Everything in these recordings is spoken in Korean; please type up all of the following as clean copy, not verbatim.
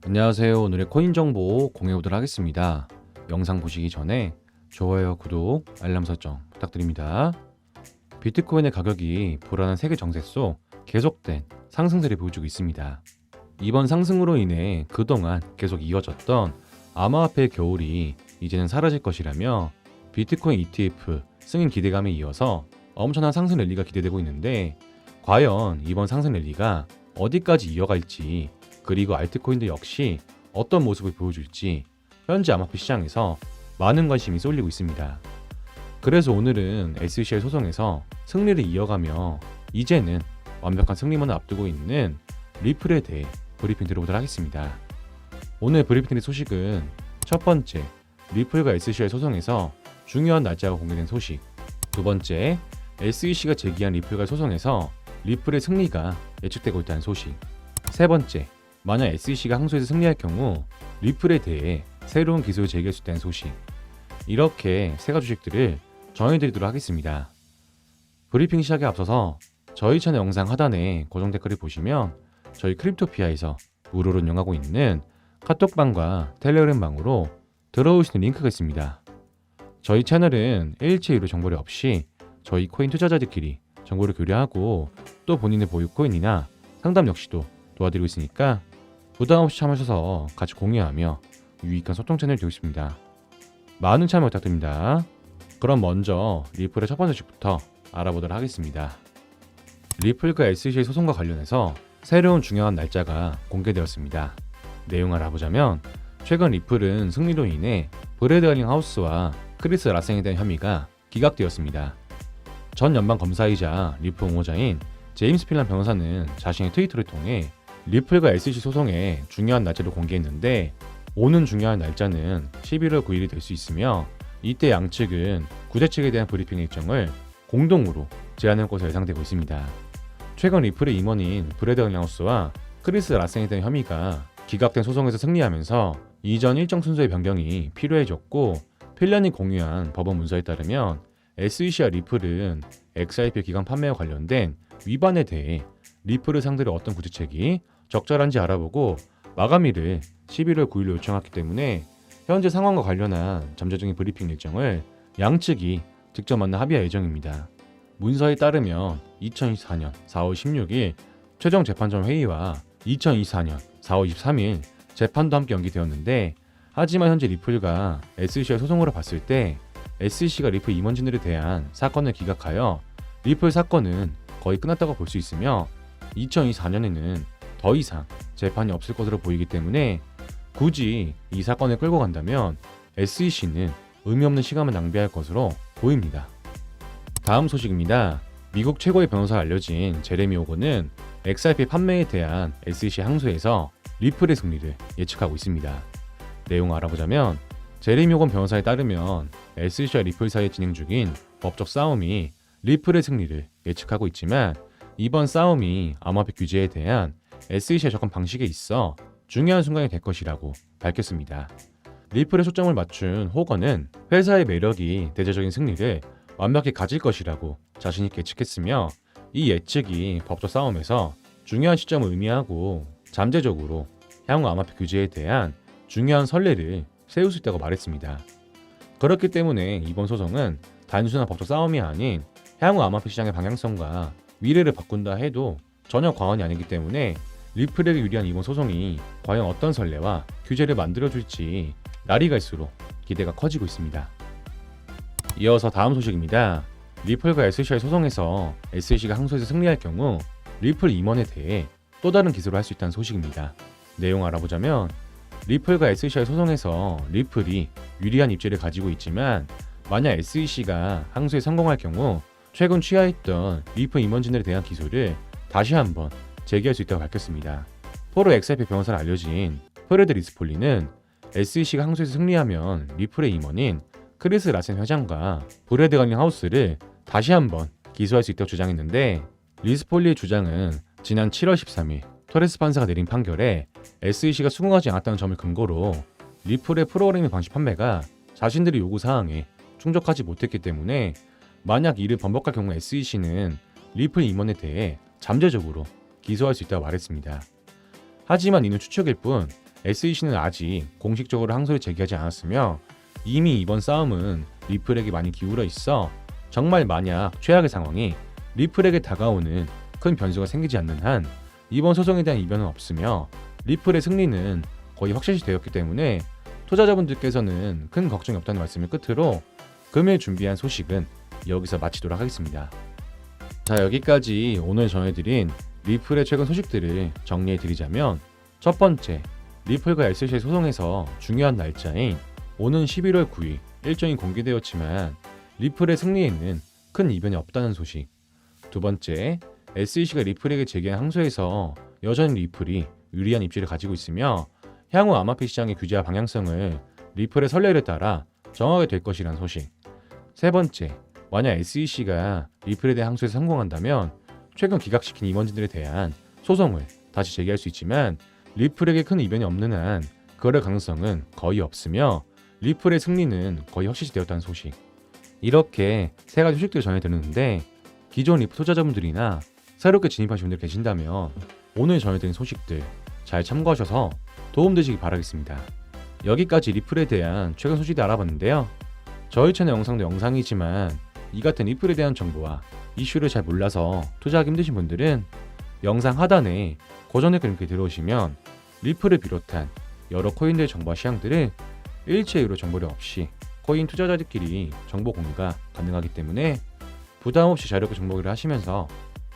안녕하세요. 오늘의 코인 정보 공유하도록 하겠습니다. 영상 보시기 전에 좋아요, 구독, 알람 설정 부탁드립니다. 비트코인의 가격이 불안한 세계 정세 속 계속된 상승세를 보여주고 있습니다. 이번 상승으로 인해 그동안 계속 이어졌던 암호화폐의 겨울이 이제는 사라질 것이라며 비트코인 ETF 승인 기대감에 이어서 엄청난 상승 랠리가 기대되고 있는데, 과연 이번 상승 랠리가 어디까지 이어갈지, 그리고 알트코인들 역시 어떤 모습을 보여줄지 현재 암호화폐 시장에서 많은 관심이 쏠리고 있습니다. 그래서 오늘은 SEC 소송에서 승리를 이어가며 이제는 완벽한 승리만을 앞두고 있는 리플에 대해 브리핑 들어보도록 하겠습니다. 오늘 브리핑 드릴 소식은 첫 번째, 리플과 SEC 소송에서 중요한 날짜가 공개된 소식. 두 번째, SEC가 제기한 리플과 소송에서 리플의 승리가 예측되고 있다는 소식. 세 번째, 만약 SEC가 항소에서 승리할 경우 리플에 대해 새로운 기소를 제기할 수 있다는 소식. 이렇게 세 가지 소식들을 전해드리도록 하겠습니다. 브리핑 시작에 앞서서 저희 채널 영상 하단에 고정 댓글을 보시면 저희 크립토피아에서 무료로 운영하고 있는 카톡방과 텔레그램 방으로 들어올 수 있는 링크가 있습니다. 저희 채널은 일체 유료 정보료 없이 저희 코인 투자자들끼리 정보를 교류하고 또 본인의 보유 코인이나 상담 역시도 도와드리고 있으니까 부담 없이 참여하셔서 같이 공유하며 유익한 소통 채널이 되고 있습니다. 많은 참여 부탁드립니다. 그럼 먼저 리플의 첫 번째 소식부터 알아보도록 하겠습니다. 리플과 SEC 소송과 관련해서 새로운 중요한 날짜가 공개되었습니다. 내용을 알아보자면, 최근 리플은 승리로 인해 브래드 헬링하우스와 크리스 라생에 대한 혐의가 기각되었습니다. 전 연방 검사이자 리플 옹호자인 제임스 필란 변호사는 자신의 트위터를 통해 리플과 SEC 소송의 중요한 날짜를 공개했는데, 오는 중요한 날짜는 11월 9일이 될 수 있으며, 이때 양측은 구제 측에 대한 브리핑 일정을 공동으로 제안할 것으로 예상되고 있습니다. 최근 리플의 임원인 브래드 헬링하우스와 크리스 라생에 대한 혐의가 기각된 소송에서 승리하면서 이전 일정 순서의 변경이 필요해졌고, 필란이 공유한 법원 문서에 따르면 SEC와 리플은 XRP 기간 판매와 관련된 위반에 대해 리플을 상대로 어떤 구제책이 적절한지 알아보고 마감일을 11월 9일로 요청했기 때문에 현재 상황과 관련한 잠재적인 브리핑 일정을 양측이 직접 만나 합의할 예정입니다. 문서에 따르면 2024년 4월 16일 최종 재판전 회의와 2024년 4월 23일 재판도 함께 연기되었는데, 하지만 현재 리플과 SEC의 소송으로 봤을 때 SEC가 리플 임원진들에 대한 사건을 기각하여 리플 사건은 거의 끝났다고 볼 수 있으며, 2024년에는 더 이상 재판이 없을 것으로 보이기 때문에 굳이 이 사건을 끌고 간다면 SEC는 의미 없는 시간을 낭비할 것으로 보입니다. 다음 소식입니다. 미국 최고의 변호사로 알려진 제레미 호건은 XRP 판매에 대한 SEC 항소에서 리플의 승리를 예측하고 있습니다. 내용을 알아보자면, 제레미 호건 변호사에 따르면 SEC와 리플 사이에 진행 중인 법적 싸움이 리플의 승리를 예측하고 있지만, 이번 싸움이 암호화폐 규제에 대한 SEC의 접근 방식에 있어 중요한 순간이 될 것이라고 밝혔습니다. 리플에 초점을 맞춘 호건은 회사의 매력이 대대적인 승리를 완벽히 가질 것이라고 자신있게 예측했으며, 이 예측이 법적 싸움에서 중요한 시점을 의미하고 잠재적으로 향후 암호화폐 규제에 대한 중요한 선례를 세울 수 있다고 말했습니다. 그렇기 때문에 이번 소송은 단순한 법적 싸움이 아닌 향후 암호화폐 시장의 방향성과 미래를 바꾼다 해도 전혀 과언이 아니기 때문에 리플에게 유리한 이번 소송이 과연 어떤 선례와 규제를 만들어줄지 날이 갈수록 기대가 커지고 있습니다. 이어서 다음 소식입니다. 리플과 SEC의 소송에서 SEC가 항소에서 승리할 경우 리플 임원에 대해 또 다른 기소를 할 수 있다는 소식입니다. 내용 알아보자면, 리플과 SEC의 소송에서 리플이 유리한 입지를 가지고 있지만, 만약 SEC가 항소에 성공할 경우 최근 취하했던 리플 임원진들에 대한 기소를 다시 한번 제기할 수 있다고 밝혔습니다. 포로 XRP 변호사로 알려진 프레드 리스폴리는 SEC가 항소에서 승리하면 리플의 임원인 크리스 라센 회장과 브래드 헬링하우스를 다시 한번 기소할 수 있다고 주장했는데, 리스폴리의 주장은 지난 7월 13일 토레스 판사가 내린 판결에 SEC가 수긍하지 않았다는 점을 근거로 리플의 프로그래밍 방식 판매가 자신들의 요구 사항에 충족하지 못했기 때문에 만약 이를 번복할 경우 SEC는 리플 임원에 대해 잠재적으로 기소할 수 있다고 말했습니다. 하지만 이는 추측일 뿐 SEC는 아직 공식적으로 항소를 제기하지 않았으며 이미 이번 싸움은 리플에게 많이 기울어 있어 정말 만약 최악의 상황이 리플에게 다가오는 큰 변수가 생기지 않는 한 이번 소송에 대한 이변은 없으며 리플의 승리는 거의 확실시 되었기 때문에 투자자분들께서는 큰 걱정이 없다는 말씀을 끝으로 금일 준비한 소식은 여기서 마치도록 하겠습니다. 자, 여기까지 오늘 전해드린 리플의 최근 소식들을 정리해드리자면 첫 번째, 리플과 SEC 소송에서 중요한 날짜인 오는 11월 9일 일정이 공개되었지만 리플의 승리에는 큰 이변이 없다는 소식. 두 번째, SEC가 리플에게 제기한 항소에서 여전히 리플이 유리한 입지를 가지고 있으며 향후 암호화폐 시장의 규제와 방향성을 리플의 선례를 따라 정하게 될 것이라는 소식. 세 번째, 만약 SEC가 리플에 대한 항소에 성공한다면 최근 기각시킨 임원진들에 대한 소송을 다시 제기할 수 있지만 리플에게 큰 이변이 없는 한 그럴 가능성은 거의 없으며 리플의 승리는 거의 확실시되었다는 소식. 이렇게 세 가지 소식들을 전해드렸는데 기존 리플 투자자분들이나 새롭게 진입하신 분들 계신다면 오늘 전해드린 소식들 잘 참고하셔서 도움되시기 바라겠습니다. 여기까지 리플에 대한 최근 소식들 알아봤는데요. 저희 채널 영상도 영상이지만 이 같은 리플에 대한 정보와 이슈를 잘 몰라서 투자하기 힘드신 분들은 영상 하단에 고정 댓글 링크 들어오시면 리플을 비롯한 여러 코인들 정보와 시황들을 일체유료 정보료 없이 코인 투자자들끼리 정보 공유가 가능하기 때문에 부담 없이 자유롭게 정보를 하시면서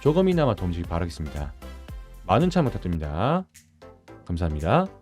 조금이나마 도움 주시기 바라겠습니다. 많은 참여 부탁드립니다. 감사합니다.